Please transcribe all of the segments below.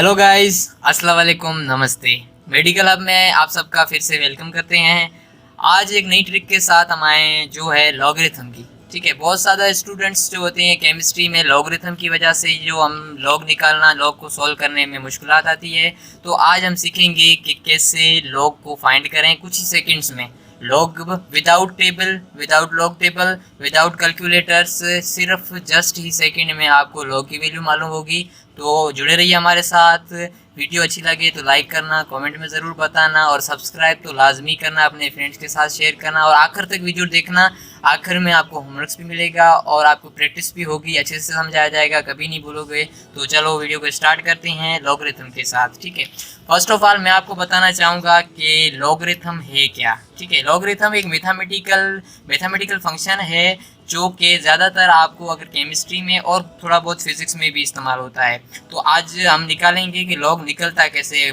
Hello guys, अस्सलाम वालेकुम, नमस्ते। मेडिकल हब में आप सबका फिर से वेलकम करते हैं। आज एक नई ट्रिक के साथ हम आए हैं जो है लॉगरिथम की। ठीक है, बहुत ज़्यादा स्टूडेंट्स जो होते हैं केमिस्ट्री में लॉगरिथम की वजह से जो हम लॉग निकालना, लॉग को सॉल्व करने में मुश्किलात आती है। तो आज हम सीखेंगे कि कैसे लॉग को फाइंड करें कुछ ही सेकंड्स में। Log without table, without log table, without calculators, सिर्फ जस्ट ही सेकंड में आपको लॉग की वैल्यू मालूम होगी। तो जुड़े रहिए हमारे साथ। वीडियो अच्छी लगे तो लाइक करना, कमेंट में ज़रूर बताना और सब्सक्राइब तो लाजमी करना, अपने फ्रेंड्स के साथ शेयर करना और आखिर तक वीडियो देखना। आखिर में आपको होमवर्क्स भी मिलेगा और आपको प्रैक्टिस भी होगी, अच्छे से समझाया जाएगा, कभी नहीं भूलोगे। तो चलो वीडियो को स्टार्ट करते हैं लॉगरिथम के साथ। ठीक है, फर्स्ट ऑफ ऑल मैं आपको बताना चाहूँगा कि लॉगरिथम है क्या। ठीक है, लॉगरिथम एक मैथमेटिकल फंक्शन है जो कि ज़्यादातर आपको अगर केमिस्ट्री में और थोड़ा बहुत फिजिक्स में भी इस्तेमाल होता है। तो आज हम निकालेंगे कि लॉग निकलता कैसे है।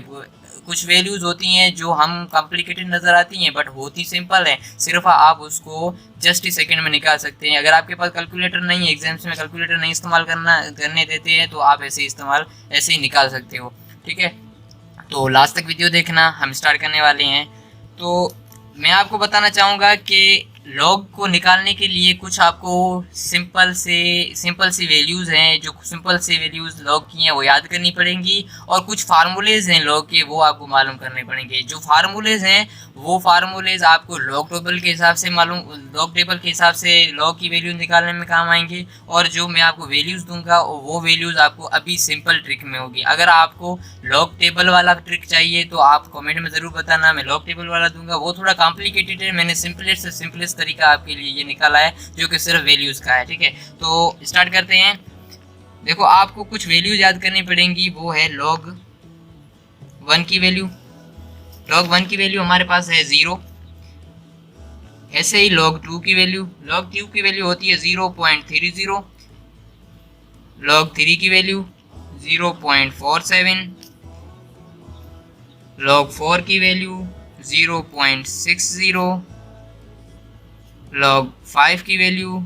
कुछ वैल्यूज़ होती हैं जो हम कॉम्प्लिकेटेड नज़र आती हैं बट होती सिंपल है, सिर्फ आप उसको जस्ट ही सेकंड में निकाल सकते हैं। अगर आपके पास कैलकुलेटर नहीं है, एग्जाम्स में कैलकुलेटर नहीं इस्तेमाल करने देते हैं, तो आप ऐसे ही निकाल सकते हो। ठीक है, तो लास्ट तक वीडियो देखना, हम स्टार्ट करने वाले हैं। तो मैं आपको बताना चाहूँगा कि लॉग को निकालने के लिए कुछ आपको सिंपल सी वैल्यूज़ हैं, जो सिंपल सी वैल्यूज़ लॉग की हैं वो याद करनी पड़ेंगी। और कुछ फार्मूलेज़ हैं लॉग के, वो आपको मालूम करने पड़ेंगे। जो फार्मूलेज़ हैं वो फार्मूलेज़ आपको लॉग टेबल के हिसाब से लॉग की वैल्यू निकालने में काम आएंगे। और जो मैं आपको वैल्यूज़ दूंगा वो वैल्यूज़ आपको अभी सिंपल ट्रिक में होगी। अगर आपको लॉग टेबल वाला ट्रिक चाहिए तो आप कमेंट में ज़रूर बताना, मैं लॉग टेबल वाला दूंगा। वो थोड़ा कॉम्प्लिकेटेड है, मैंने सिंपलेस्ट से सिंपलेस्ट तरीका आपके लिए ये निकाला है जो कि सिर्फ वैल्यूज़ का है। ठीक है, तो स्टार्ट करते हैं। देखो, आपको कुछ वैल्यूज याद करनी पड़ेंगी। वो है लॉग वन की वैल्यू। लॉग वन की वैल्यू हमारे पास है 0। ऐसे ही लॉग टू की वैल्यू होती है 0.30। लॉग थ्री की वैल्यू 0.47। लॉग फोर की वैल्यू 0.60। लॉग 5 की वैल्यू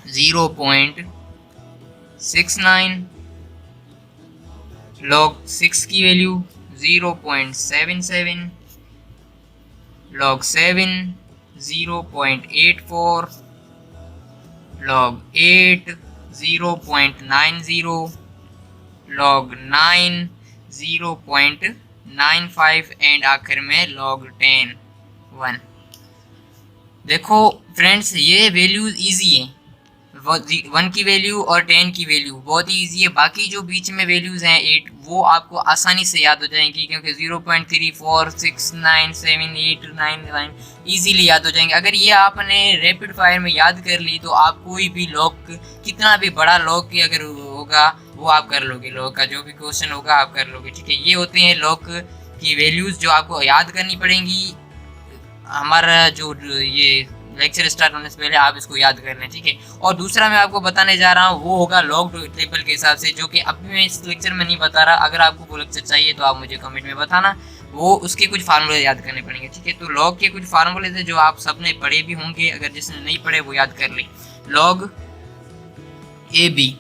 0.69। लॉग 6 की value 0.77। Log 7 0.84। Log 8 0.90। Log 9 0.95 and आखिर में लॉग 10 1। देखो फ्रेंड्स, ये वैल्यूज इजी हैं। 1 की वैल्यू और 10 की वैल्यू बहुत ही ईजी है। बाकी जो बीच में वैल्यूज़ हैं 8, वो आपको आसानी से याद हो जाएंगी क्योंकि 0.34697899 ईजीली याद हो जाएंगे। अगर ये आपने रैपिड फायर में याद कर ली तो आप कोई भी लॉग, कितना भी बड़ा लॉग की अगर होगा वो आप कर लोगे। लॉग का जो भी क्वेश्चन होगा आप कर लोगे। ठीक है, ये होते हैं लॉग की वैल्यूज़ जो आपको याद करनी पड़ेंगी। हमारा जो ये लेक्चर स्टार्ट होने से पहले आप इसको याद कर लें। ठीक है, और दूसरा मैं आपको बताने जा रहा हूँ वो होगा लॉग टेबल के हिसाब से, जो कि अभी मैं इस लेक्चर में नहीं बता रहा। अगर आपको वो लेक्चर चाहिए तो आप मुझे कमेंट में बताना, वो उसके कुछ फार्मूले याद करने पड़ेंगे। ठीक है, तो लॉग के कुछ फार्मूले थे जो आप सबने पढ़े भी होंगे, अगर जिसने नहीं पढ़े वो याद कर ले। लॉग ए बी,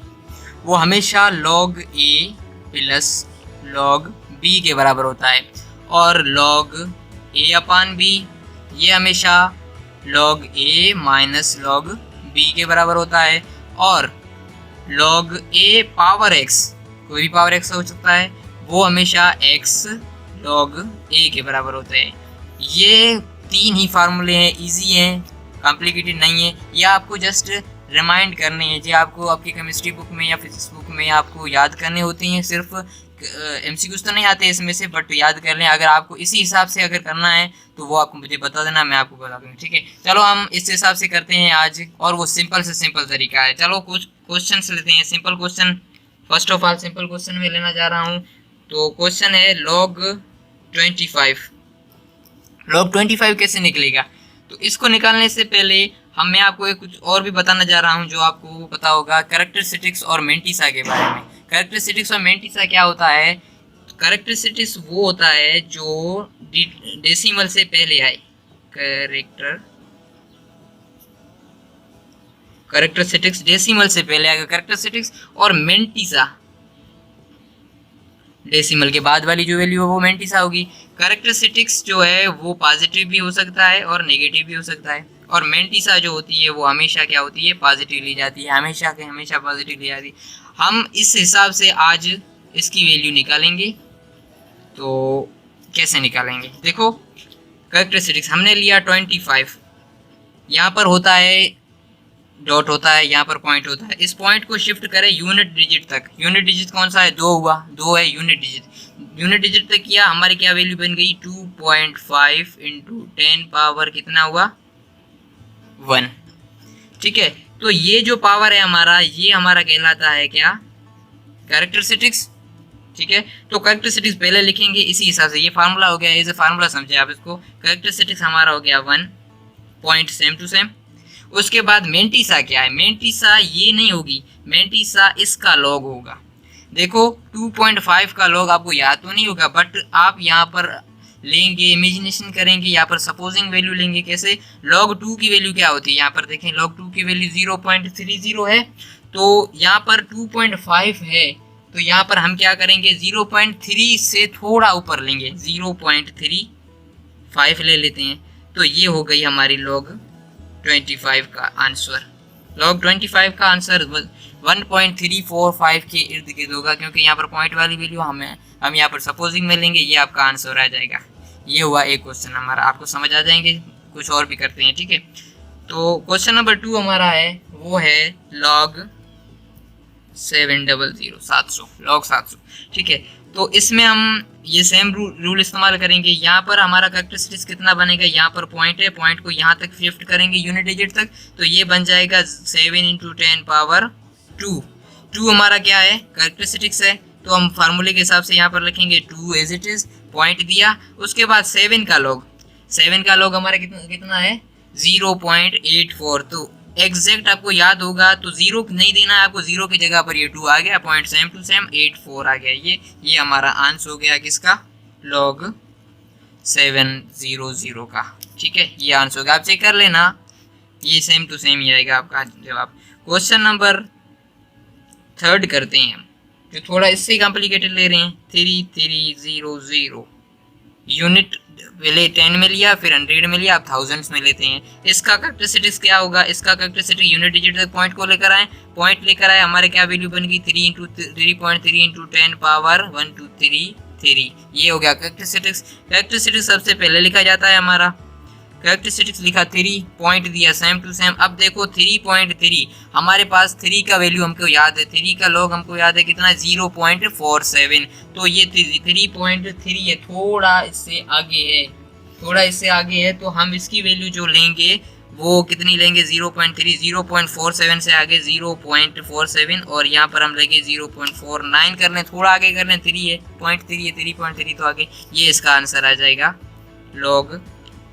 वो हमेशा लॉग ए प्लस लॉग बी के बराबर होता है। और लॉग ए अपान बी, ये हमेशा लॉग ए माइनस लॉग बी के बराबर होता है। और लॉग ए पावर एक्स, कोई भी पावर एक्स हो सकता है, वो हमेशा एक्स लॉग ए के बराबर होता है। ये 3 ही फार्मूले हैं, इजी हैं, कॉम्प्लिकेटेड नहीं है। ये आपको जस्ट रिमाइंड करने हैं, जो आपको आपकी केमिस्ट्री बुक में या फिजिक्स बुक में आपको याद करने होते हैं। सिर्फ MCQs तो नहीं आते इसमें से, बट याद कर लें। अगर आपको इसी हिसाब से अगर करना है तो वो आपको मुझे बता देना, मैं आपको बता दूँगा। ठीक है, चलो हम इस हिसाब से करते हैं आज, और वो सिंपल से सिंपल तरीका है। चलो कुछ क्वेश्चन लेते हैं, simple question. First of all simple question में लेना जा रहा हूँ। तो क्वेश्चन है लॉग 25। लॉग 25 कैसे निकलेगा? तो इसको निकालने से पहले मैं आपको एक कुछ और भी बताना जा रहा हूँ जो आपको पता होगा, कैरेक्टरिस्टिक्स और मेंटिसा के बारे में। कैरेक्टरिस्टिक्स और मेंटिसा क्या होता है? कैरेक्टरिस्टिक्स वो होता है जो डेसिमल से पहले आए। कैरेक्टरिस्टिक्स डेसिमल से पहले आएगा कैरेक्टरिस्टिक्स। और मेंटिसा डेसिमल के बाद वाली जो वैल्यू है वो मेंटिसा होगी। कैरेक्टरिस्टिक्स जो है वो पॉजिटिव भी हो सकता है और नेगेटिव भी हो सकता है, और मेंटिसा जो होती है वो हमेशा क्या होती है, पॉजिटिव ली जाती है, हमेशा के हमेशा पॉजिटिव ली जाती है। हम इस हिसाब से आज इसकी वैल्यू निकालेंगे। तो कैसे निकालेंगे, देखो कैरेक्टरिस्टिक्स हमने लिया 25, यहाँ पर होता है डॉट होता है, यहाँ पर पॉइंट होता है। इस पॉइंट को शिफ्ट करें यूनिट डिजिट तक। यूनिट डिजिट कौन सा है, 2 हुआ, 2 है यूनिट डिजिट। यूनिट डिजिट तक किया, हमारी क्या वैल्यू बन गई, 2.5 इंटू 10 पावर कितना हुआ, 1। ठीक है, तो ये जो पावर है हमारा, ये हमारा कहलाता है क्या, कैरेक्टरिस्टिक्स। ठीक है, तो कैरेक्टरिस्टिक्स पहले लिखेंगे इसी हिसाब से, ये फार्मूला हो गया, एज ए फार्मूला समझे आप इसको। कैरेक्टरिस्टिक्स हमारा हो गया 1 पॉइंट सेम टू सेम। उसके बाद मेंटिसा क्या है, मेंटिसा ये नहीं होगी, मेंटिसा इसका लॉग होगा। देखो 2.5 का लॉग आपको याद तो नहीं होगा, बट आप यहाँ पर लेंगे, इमेजिनेशन करेंगे, यहाँ पर सपोजिंग वैल्यू लेंगे। कैसे, log 2 की वैल्यू क्या होती है, यहाँ पर देखें log 2 की वैल्यू 0.30 है, तो यहाँ पर 2.5 है, तो यहाँ पर हम क्या करेंगे, 0.3 से थोड़ा ऊपर लेंगे, 0.35 ले लेते हैं। तो ये हो गई हमारी log 25 का आंसर। log 25 का आंसर 1.345 के इर्द गिर्द होगा, क्योंकि यहाँ पर पॉइंट वाली वैल्यू हम यहाँ पर सपोजिंग में लेंगे, ये आपका आंसर आ जाएगा। ये हुआ एक क्वेश्चन हमारा, आपको समझ आ जाएंगे, कुछ और भी करते हैं। ठीक है, तो क्वेश्चन नंबर 2 हमारा है, वो है log 700 log 700। ठीक है, तो इसमें हम ये सेम रूल इस्तेमाल करेंगे। यहाँ पर हमारा कैरेक्टरिस्टिक्स कितना बनेगा, यहाँ पर पॉइंट है, पॉइंट को यहाँ तक शिफ्ट करेंगे यूनिट डिजिट तक, तो ये बन जाएगा 7 इंटू 10 पावर 2। 2 हमारा क्या है, कैरेक्टरिस्टिक्स है, तो हम फार्मूले के हिसाब से यहाँ पर लिखेंगे 2 एज इट इज, पॉइंट दिया। उसके बाद 7 का लॉग, 7 का लॉग हमारा कितना है, 0.84। तो एग्जैक्ट आपको याद होगा, तो 0 नहीं देना है आपको, 0 की जगह पर ये 2 आ गया, पॉइंट सेम टू सेम 84 आ गया। ये हमारा आंसर हो गया किसका, log 700 का। ठीक है, ये आंसर होगा, आप चेक कर लेना, ये सेम टू सेम ही आएगा आपका जवाब। क्वेश्चन नंबर 3 करते हैं हम, जो थोड़ा इससे कॉम्प्लिकेटेड ले रहे हैं। 3300 यूनिट पहले 10 में लिया, फिर 100 में लिया, आप थाउजेंड्स में लेते हैं। इसका कैरेक्टरिस्टिक्स क्या होगा, इसका कैरेक्टरिस्टिक यूनिट डिजिट तक पॉइंट को लेकर आए, पॉइंट लेकर आए, हमारे क्या वैल्यू बन गई, 3.3 इंटू 10 पावर 123। ये हो गया कैरेक्टरिस्टिक्स। कैरेक्टरिस्टिक्स सबसे पहले लिखा जाता है हमारा, कैरेक्टरिस्टिक्स लिखा 3, पॉइंट दिया सेम टू सेम। अब देखो 3.3, हमारे पास 3 का वैल्यू हमको याद है, 3 का लॉग हमको याद है कितना, 0.47। तो ये 3.3 है, थोड़ा इससे आगे है, थोड़ा इससे आगे है, तो हम इसकी वैल्यू जो लेंगे वो कितनी लेंगे, 0.3, 0.47 से आगे 0.47, और यहाँ पर हम लेंगे 0.49 कर लें, थोड़ा आगे कर लें, 3 है, 3.3 तो आगे, ये इसका आंसर आ जाएगा log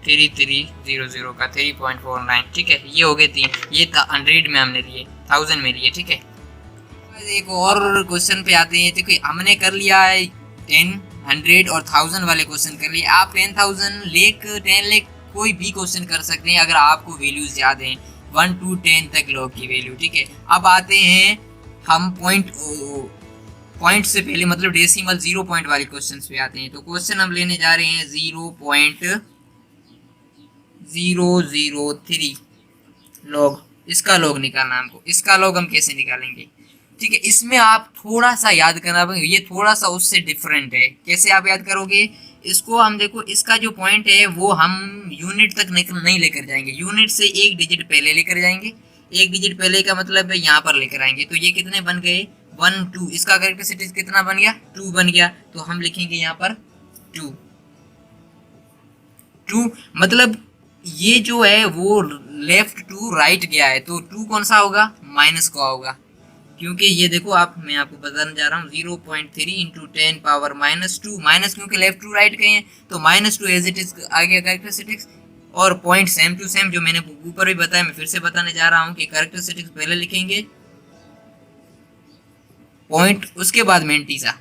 3300 का 3.49। ठीक है, ये हो गए 3, ये था 100 में हमने लिए, 1000 में लिए। ठीक है, एक और क्वेश्चन पे आते हैं। देखो हमने कर लिया है 10, 100 और 1000 वाले क्वेश्चन कर लिए। आप 10,000 लेक 10 लेक कोई भी क्वेश्चन कर सकते हैं अगर आपको वैल्यूज याद हैं, 1 to 10 तक लॉग की वैल्यू। ठीक है, अब आते हैं हम पॉइंट से पहले, मतलब डेसिमल 0 पॉइंट वाले क्वेश्चन पे आते हैं। तो क्वेश्चन हम लेने जा रहे हैं 0.003 लॉग, इसका लॉग निकालना हमको। इसका लॉग हम कैसे निकालेंगे, ठीक है, इसमें आप थोड़ा सा याद करना पड़ेगा, ये थोड़ा सा उससे डिफरेंट है। कैसे आप याद करोगे इसको, हम देखो इसका जो पॉइंट है वो हम यूनिट तक नहीं लेकर जाएंगे, यूनिट से एक डिजिट पहले लेकर जाएंगे। एक डिजिट पहले का मतलब है यहाँ पर लेकर आएंगे, तो ये कितने बन गए, 1 2। इसका कैरेक्टरिस्टिक्स कितना बन गया, 2 बन गया, तो हम लिखेंगे यहाँ पर 2। मतलब ये जो है वो लेफ्ट टू राइट गया है, तो 2 कौन सा होगा, माइनस का होगा, क्योंकि ये देखो मैं आपको बताने जा रहा हूँ 0.3 इंटू 10 पावर -2, माइनस क्योंकि लेफ्ट टू राइट गए हैं, तो -2 एज इट इज आ गया कैरेक्टरिस्टिक्स। और पॉइंट सेम टू सेम जो मैंने ऊपर भी बताया, मैं फिर से बताने जा रहा हूँ कि कैरेक्टरिस्टिक्स पहले लिखेंगे पॉइंट, उसके बाद मेंटिसा।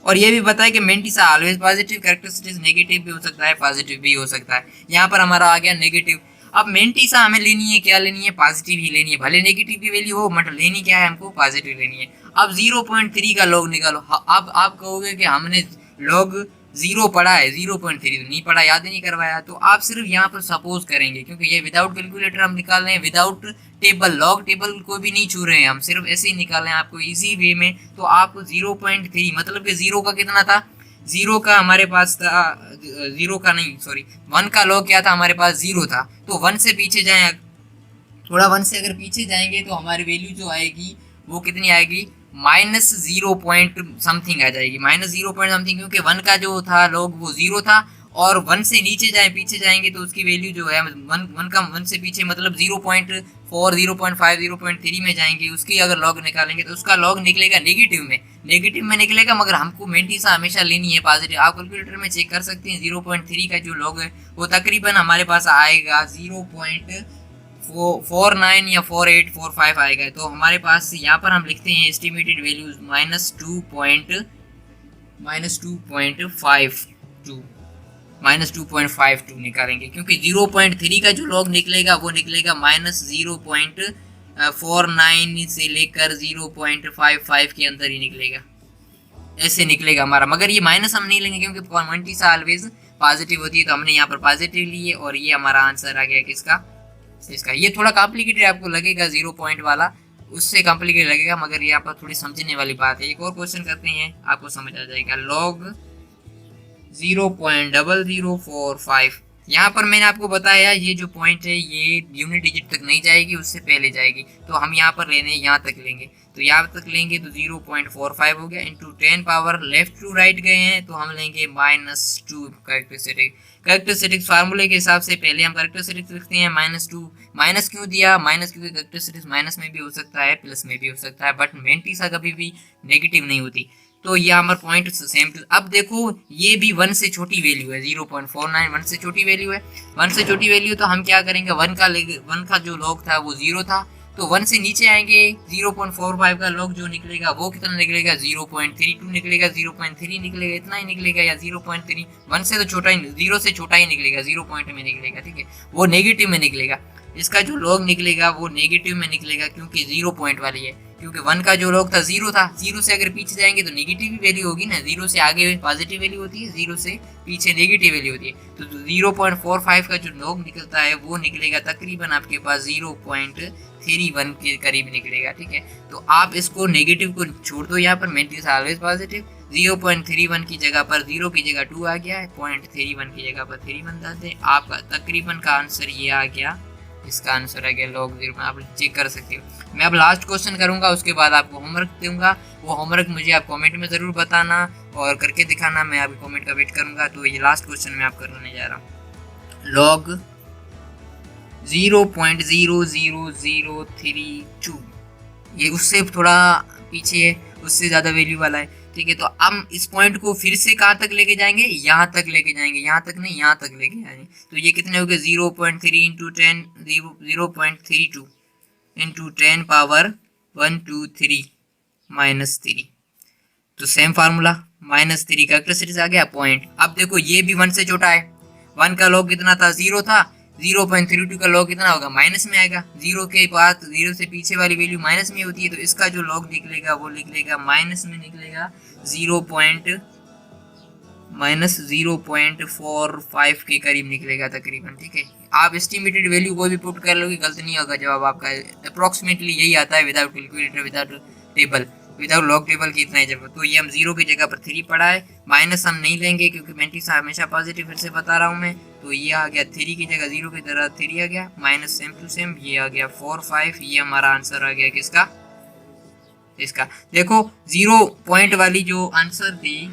और ये भी बताया कि mantissa always positive, characteristics negative भी हो सकता है, पॉजिटिव भी हो सकता है। यहाँ पर हमारा आ गया नेगेटिव। अब मेंटिसा हमें लेनी है, क्या लेनी है, पॉजिटिव ही लेनी है, भले नेगेटिव की वैल्यू हो, मतलब लेनी क्या है हमको, पॉजिटिव लेनी है। अब 0.3 का लॉग निकालो। अब आप कहोगे कि हमने लॉग 0 पढ़ा है, 0.3 तो नहीं पढ़ा, याद ही नहीं करवाया। तो आप सिर्फ यहाँ पर सपोज करेंगे, क्योंकि ये विदाउट कैलकुलेटर हम निकाल रहे हैं, विदाउट टेबल, लॉग टेबल को भी नहीं छू रहे हैं हम, सिर्फ ऐसे ही निकाल रहे हैं आपको इजी वे में। तो आप 0.3 मतलब कि 0 का कितना था, 0 का हमारे पास था, 0 का नहीं सॉरी 1 का लॉग क्या था हमारे पास, 0 था। तो 1 से पीछे जाए, थोड़ा 1 से अगर पीछे जाएंगे तो हमारी वैल्यू जो आएगी वो कितनी आएगी, माइनस 0 पॉइंट समथिंग आ जाएगी, माइनस 0 पॉइंट समथिंग, क्योंकि 1 का जो था लॉग वो 0 था। और 1 से नीचे जाए, पीछे जाएंगे तो उसकी वैल्यू जो है 1 से पीछे मतलब 0.4 0.5 0.3 में जाएंगे, उसकी अगर लॉग निकालेंगे तो उसका लॉग निकलेगा नेगेटिव में निकलेगा। मगर हमको मेंटिसा हमेशा लेनी है पॉजिटिव। आप कैलकुलेटर में चेक कर सकते हैं, 0.3 का जो लॉग है वो तकरीबन हमारे पास आएगा 0.49 या 4845 आएगा। तो हमारे पास यहाँ पर हम लिखते हैं एस्टिमेटेड वैल्यूज -2.52 निकालेंगे, क्योंकि 0.3 का जो लॉग निकलेगा वो निकलेगा -0.49 से लेकर 0.55 के अंदर ही निकलेगा, ऐसे निकलेगा हमारा। मगर ये माइनस हम नहीं लेंगे, क्योंकि मेंटिसा ऑलवेज पॉजिटिव होती है, तो हमने यहाँ पर पॉजिटिव लिए और ये हमारा आंसर आ गया किसका, इसका। ये थोड़ा कॉम्प्लिकेटेड आपको लगेगा, 0 पॉइंट वाला उससे कॉम्प्लिकेटेड लगेगा, मगर यहाँ पर थोड़ी समझने वाली बात है। एक और क्वेश्चन करते हैं, आपको समझ आ जाएगा। लॉग 0.0045, यहाँ पर मैंने आपको बताया ये जो पॉइंट है ये यूनिट डिजिट तक नहीं जाएगी, उससे पहले जाएगी। तो हम यहाँ पर लेने यहाँ तक लेंगे, तो यहाँ तक लेंगे तो 0.45 हो गया, into 10 power left to right गए हैं तो हम लेंगे -2 कैरेक्टरिस्टिक्स फार्मूले के हिसाब से। पहले हम कैरेक्टरिस्टिक्स लिखते हैं -2। माइनस क्यों दिया, माइनस क्योंकि कैरेक्टरिस्टिक्स माइनस में भी हो सकता है, प्लस में भी हो सकता है, बट मेंटिसा कभी भी नेगेटिव नहीं होती। तो ये हमारा पॉइंट सेम। अब देखो ये भी 1 से छोटी वैल्यू है, 0.49 1 से छोटी वैल्यू है। 1 से छोटी वैल्यू तो हम क्या करेंगे, 1 का जो लॉग था वो 0 था, तो 1 से नीचे आएंगे 0.45 का लॉग जो निकलेगा वो कितना निकलेगा, 0.32 निकलेगा, 0.3 निकलेगा, इतना ही निकलेगा, या 0.3। 1 से तो छोटा ही, 0 से छोटा ही निकलेगा, 0 पॉइंट में निकलेगा, ठीक है, वो नेगेटिव में निकलेगा। इसका जो लॉग निकलेगा वो नेगेटिव में निकलेगा, क्योंकि 0 पॉइंट वाली है। क्योंकि 1 का जो लॉग था 0 था, 0 से अगर पीछे जाएंगे तो नेगेटिव ही वैल्यू होगी ना, 0 से आगे पॉजिटिव वैल्यू होती है, 0 से पीछे नेगेटिव वैल्यू होती है। तो 0.45 का जो लॉग निकलता है वो निकलेगा तकरीबन आपके पास 0.31 के करीब निकलेगा, ठीक है। तो आप इसको नेगेटिव को छोड़ दो, यहाँ पर मेंटिसा ऑलवेज पॉजिटिव। 0.31 की जगह पर 0 की जगह 2 आ गया है, 0.31 की जगह पर 31 डालते हैं, आपका तकरीबन का आंसर ये आ गया, इसका आंसर आ गया लॉग 0। आप चेक कर सकते हो। मैं अब लास्ट क्वेश्चन करूंगा, उसके बाद आपको होमवर्क दूंगा, वो होमवर्क मुझे आप कमेंट में ज़रूर बताना और करके दिखाना, मैं आपके कमेंट का वेट करूंगा। तो ये लास्ट क्वेश्चन मैं आप करने जा रहा हूँ। लॉग 0.00032, ये उससे थोड़ा पीछे है, उससे ज़्यादा वैल्यू वाला है, ठीक है। तो हम इस पॉइंट को फिर से कहाँ तक लेके जाएंगे, यहाँ तक लेके जाएंगे, यहाँ तक नहीं, यहाँ तक लेके जाएंगे। तो ये कितने हो गए, 0.3 इंटू 10 0.32 इंटू 10 पावर 123 -3। तो सेम फार्मूला, -3 कैरेक्टरिस्टिक्स आ गया पॉइंट। अब देखो ये भी 1 से छोटा है, 1 का लॉग कितना था, 0 था, 0.32 का लॉग कितना होगा, माइनस में आएगा। 0 के बाद 0 से पीछे वाली वैल्यू माइनस में होती है, तो इसका जो लॉग निकलेगा वो निकलेगा माइनस में निकलेगा, -0.45 के करीब निकलेगा तकरीबन, ठीक है। आप एस्टिमेटेड वैल्यू कोई भी पुट कर लोगे गलत नहीं होगा, जवाब आपका अप्रोक्सीमेटली यही आता है, without calculator, without table, without log table की इतना ही जब। तो ये हम 0 की जगह पर 3 पढ़ा है, माइनस हम नहीं लेंगे क्योंकि मेंटिसा हमेशा पॉजिटिव, फिर से बता रहा हूँ मैं। तो ये आ गया 3 की जगह 0 की तरह 3 आ गया, माइनस सेम टू सेम ये आ गया 45। ये हमारा आंसर आ गया किसका, इसका। देखो 0 पॉइंट वाली जो आंसर थी,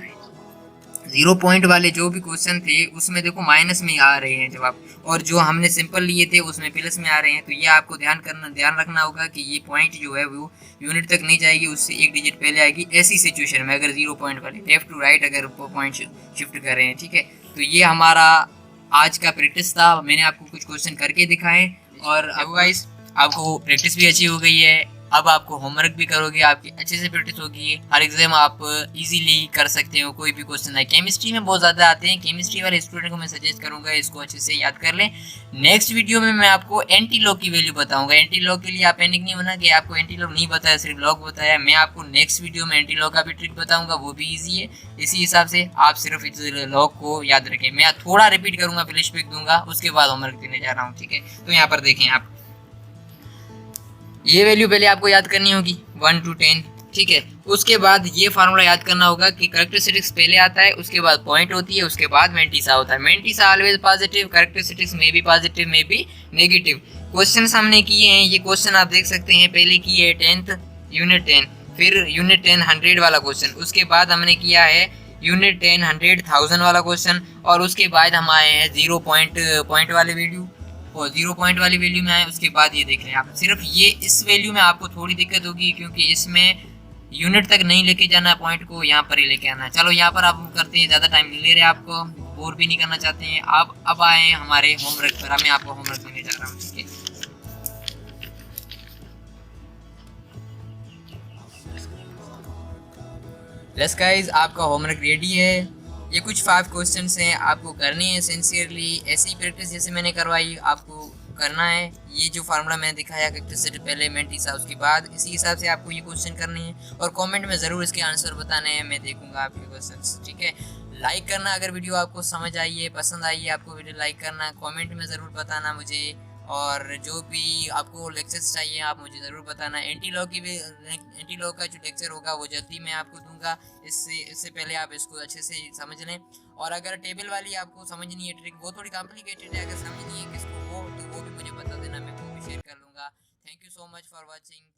0 पॉइंट वाले जो भी क्वेश्चन थे उसमें देखो माइनस में आ रहे हैं जवाब, और जो हमने सिंपल लिए थे उसमें प्लस में आ रहे हैं। तो ये आपको ध्यान रखना होगा कि ये पॉइंट जो है वो यूनिट तक नहीं जाएगी, उससे एक डिजिट पहले आएगी ऐसी सिचुएशन में, अगर 0 पॉइंट वाले लेफ्ट टू राइट अगर पॉइंट शिफ्ट कर रहे हैं, ठीक है। तो ये हमारा आज का प्रैक्टिस था, मैंने आपको कुछ क्वेश्चन करके दिखाए, और अब गाइस आपको प्रैक्टिस भी अच्छी हो गई है, अब आपको होमवर्क भी करोगे, आपकी अच्छे से प्रैक्टिस होगी, हर एग्जाम आप इजीली कर सकते हो। कोई भी क्वेश्चन है, केमिस्ट्री में बहुत ज़्यादा आते हैं, केमिस्ट्री वाले स्टूडेंट को मैं सजेस्ट करूंगा इसको अच्छे से याद कर लें। नेक्स्ट वीडियो में मैं आपको एंटी लॉग की वैल्यू बताऊंगा। एंटी लॉग के लिए आप पैनिक नहीं होना कि आपको एंटी लॉग नहीं बताया, सिर्फ लॉग बताया। मैं आपको नेक्स्ट वीडियो में एंटी लॉग का भी ट्रिक बताऊंगा, वो भी ईजी है। इसी हिसाब से आप सिर्फ इस लॉग को याद रखें। मैं थोड़ा रिपीट करूंगा, फ्लैश बैक दूंगा, उसके बाद होमवर्क देने जा रहा हूँ, ठीक है। तो यहाँ पर देखें आप, ये वैल्यू पहले आपको याद करनी होगी 1 to 10, ठीक है। उसके बाद ये फार्मूला याद करना होगा कि कैरेक्टरिस्टिक्स पहले आता है, उसके बाद पॉइंट होती है, उसके बाद मेंटिसा होता है। मेंटिसा ऑलवेज पॉजिटिव, कैरेक्टरिस्टिक्स में भी पॉजिटिव में भी नेगेटिव। क्वेश्चन हमने किए हैं, ये क्वेश्चन आप देख सकते हैं। पहले किए है 10th यूनिट 10, फिर यूनिट 10 100 वाला क्वेश्चन, उसके बाद हमने किया है यूनिट 10 100 1000 वाला क्वेश्चन, और उसके बाद हम आए हैं 0 पॉइंट वाले वैल्यू, और 0 पॉइंट वाली वैल्यू में आए। उसके बाद ये देख रहे हैं आप, सिर्फ ये इस वैल्यू में आपको थोड़ी दिक्कत होगी क्योंकि इसमें यूनिट तक नहीं लेके जाना पॉइंट को, यहाँ पर ही लेके आना है। चलो यहाँ पर आप करते हैं, ज़्यादा टाइम नहीं ले रहे, आपको बोर भी नहीं करना चाहते हैं। आप अब आए हैं हमारे होमवर्क पर, मैं आपको होमवर्क देने जा रहा हूँ, ठीक है। यस गाइस, आपका होमवर्क रेडी है। ये कुछ 5 क्वेश्चंस हैं, आपको करने हैं सिंसियरली, ऐसी ही प्रैक्टिस जैसे मैंने करवाई आपको करना है। ये जो फार्मूला मैंने दिखाया कैरेक्टरिस्टिक पहले मेंटिसा, उसके बाद इसी हिसाब से आपको ये क्वेश्चन करने हैं, और कमेंट में ज़रूर इसके आंसर बताने हैं, मैं देखूंगा आपके क्वेश्चंस, ठीक है। लाइक करना अगर वीडियो आपको समझ आई है, पसंद आई है आपको वीडियो, लाइक करना, कमेंट में ज़रूर बताना मुझे, और जो भी आपको लेक्चर्स चाहिए आप मुझे ज़रूर बताना। एंटी लॉ का जो लेक्चर होगा वो जल्दी मैं आपको दूंगा। इससे पहले आप इसको अच्छे से समझ लें। और अगर टेबल वाली आपको समझनी है ट्रिक, वो थोड़ी कॉम्प्लिकेटेड है, अगर समझनी है किसको वो, तो वो भी मुझे बता देना, मैं वो भी शेयर कर लूँगा। Thank you so much for watching.